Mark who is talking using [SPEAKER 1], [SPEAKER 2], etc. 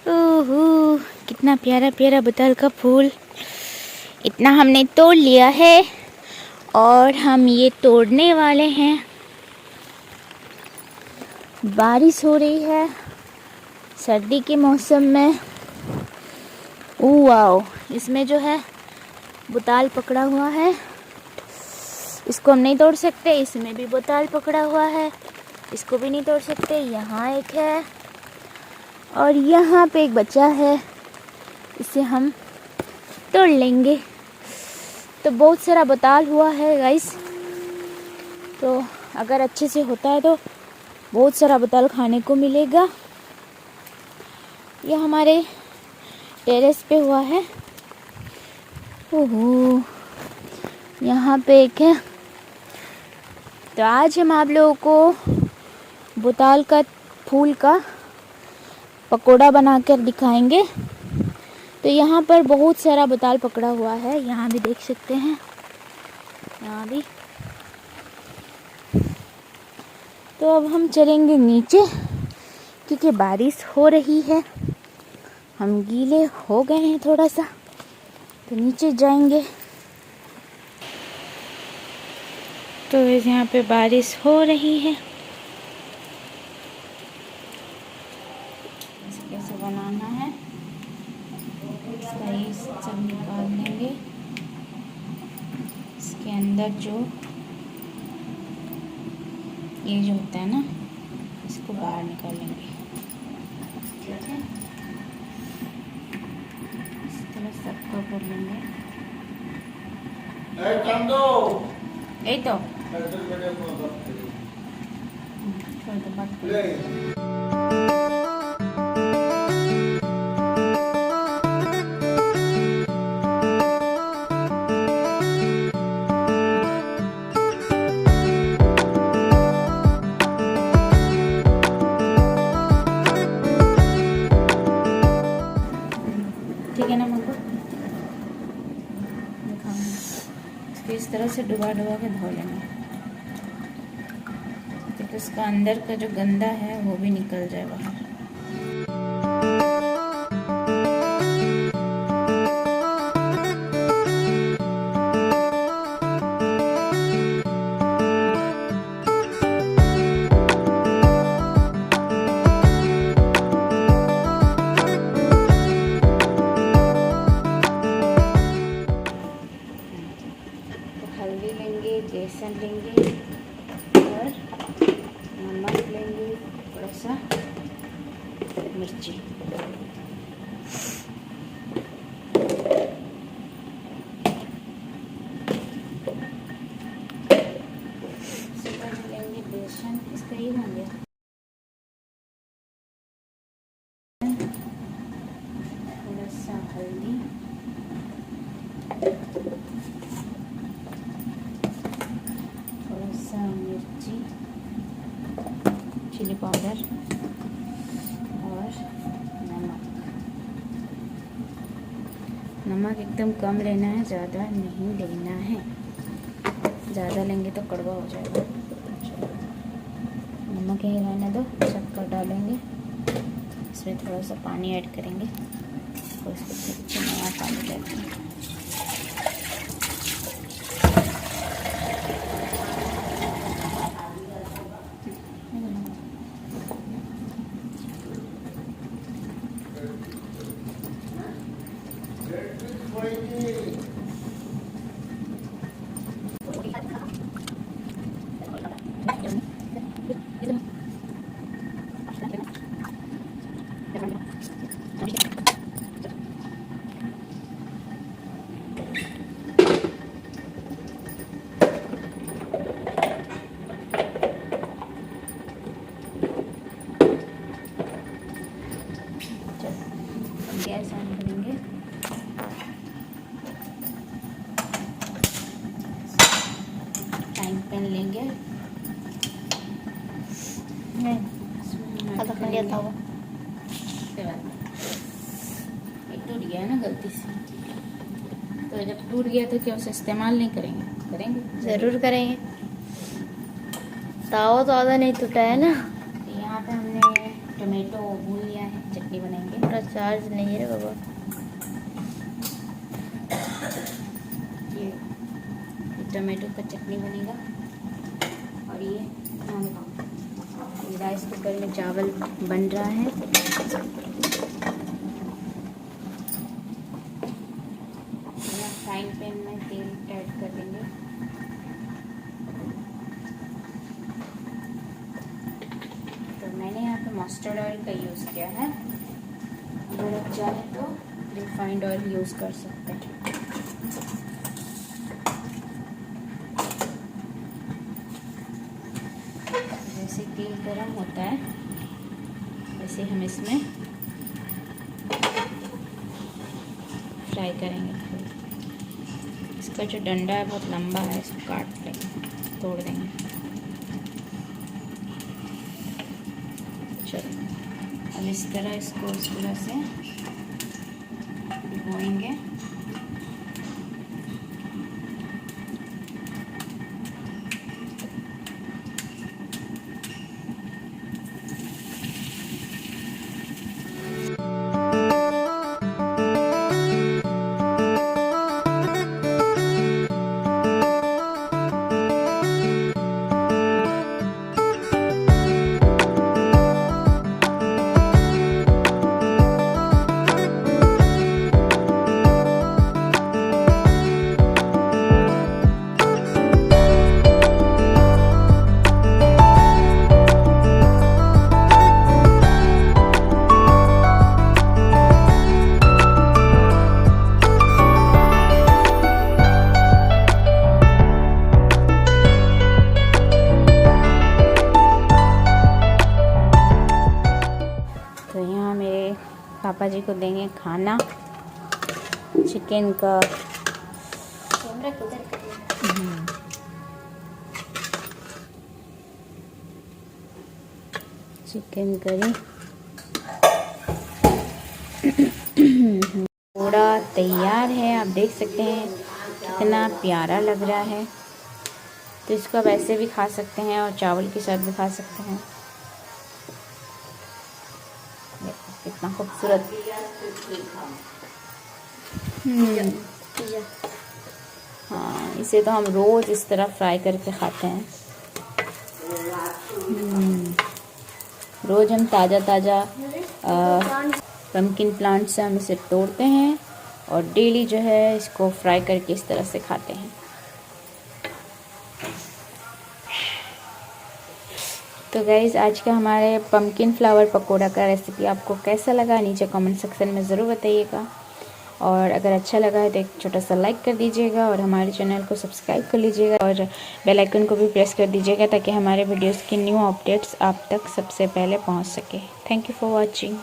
[SPEAKER 1] ओहो, कितना प्यारा प्यारा बताल का फूल। इतना हमने तोड़ लिया है और हम ये तोड़ने वाले हैं। बारिश हो रही है सर्दी के मौसम में। ओह वाओ, इसमें जो है बुताल पकड़ा हुआ है, इसको हम नहीं तोड़ सकते। इसमें भी बुताल पकड़ा हुआ है, इसको भी नहीं तोड़ सकते। यहाँ एक है और यहाँ पे एक बच्चा है, इसे हम तोड़ लेंगे। तो बहुत सारा बुताल हुआ है गाइस, तो अगर अच्छे से होता है तो बहुत सारा बुताल खाने को मिलेगा। यह हमारे टेरेस पे हुआ है। ओहो, यहाँ पे एक है। तो आज हम आप लोगों को बुताल का फूल का पकोड़ा बनाकर दिखाएंगे। तो यहाँ पर बहुत सारा बुताल पकड़ा हुआ है, यहाँ भी देख सकते हैं, यहाँ भी। तो अब हम चलेंगे नीचे क्योंकि बारिश हो रही है, हम गीले हो गए हैं थोड़ा सा, तो नीचे जाएंगे। तो यहाँ पे बारिश हो रही है। इसे कैसे बनाना है, इसका ये सब निकाल देंगे। इसके अंदर जो ये जो होता है ना, इसको बाहर निकालेंगे। ठीक है, इस तरह सबको कर लेंगे। यही तो छोड़ दो बात। ठीक है ना मम्मा, इसको इस तरह से डुबा डुबा के धो लेंगे, तो इसका अंदर का जो गंदा है वो भी निकल जाए बाहर। हल्दी लेंगे, बेसन लेंगे और नमक लेंगे, थोड़ा सा मिर्ची। लेंगे बेसन, इसका ही हो गया। थोड़ा सा हल्दी, मिर्ची, चिली पाउडर और नमक। नमक एकदम कम लेना है, ज़्यादा नहीं लेना है, ज़्यादा लेंगे तो कड़वा हो जाएगा। नमक यही रहने दो, शक्कर डालेंगे, इसमें थोड़ा सा पानी ऐड करेंगे और इसको नया पानी डालेंगे। गैस ऑन करेंगे, फ्राइंग पैन लेंगे, टूट गया है ना गलती से, तो जब टूट गया तो क्या उसे इस्तेमाल नहीं करेंगे? करेंगे,
[SPEAKER 2] ज़रूर करेंगे। तावा तो आधा नहीं टूटा है ना।
[SPEAKER 1] यहाँ पे हमने टोमेटो भून लिया है, चटनी बनाएंगे। चार्ज नहीं है बाबा। ये टमाटो का चटनी बनेगा और ये राइस कुकर में चावल बन रहा है। फ्राइंग पैन में तेल ऐड कर देंगे। तो मैंने यहाँ पे मस्टर्ड ऑयल का यूज़ किया है, अगर आप चाहें तो रिफाइंड ऑयल यूज़ कर सकते हैं। जैसे तेल गरम होता है वैसे हम इसमें फ्राई करेंगे। इसका जो डंडा है बहुत लंबा है, इसको काट लेंगे, तोड़ देंगे। चलो अब इस तरह इसको इस तरह से भिगोएंगे। पापा जी को देंगे खाना चिकन का। चिकन करी पूरा तैयार है। आप देख सकते हैं कितना प्यारा लग रहा है। तो इसको आप ऐसे भी खा सकते हैं और चावल के साथ भी खा सकते हैं। कितना खूबसूरत। हाँ, इसे तो हम रोज़ इस तरह फ्राई करके खाते हैं। रोज़ हम ताज़ा पम्पकिन प्लांट से हम इसे तोड़ते हैं और डेली जो है इसको फ्राई करके इस तरह से खाते हैं। तो गाइज़ आज का हमारे पम्पकिन फ्लावर पकोड़ा का रेसिपी आपको कैसा लगा नीचे कमेंट सेक्शन में ज़रूर बताइएगा। और अगर अच्छा लगा है तो एक छोटा सा लाइक कर दीजिएगा और हमारे चैनल को सब्सक्राइब कर लीजिएगा और बेल आइकन को भी प्रेस कर दीजिएगा ताकि हमारे वीडियोस की न्यू अपडेट्स आप तक सबसे पहले पहुंच सके। Thank you for watching.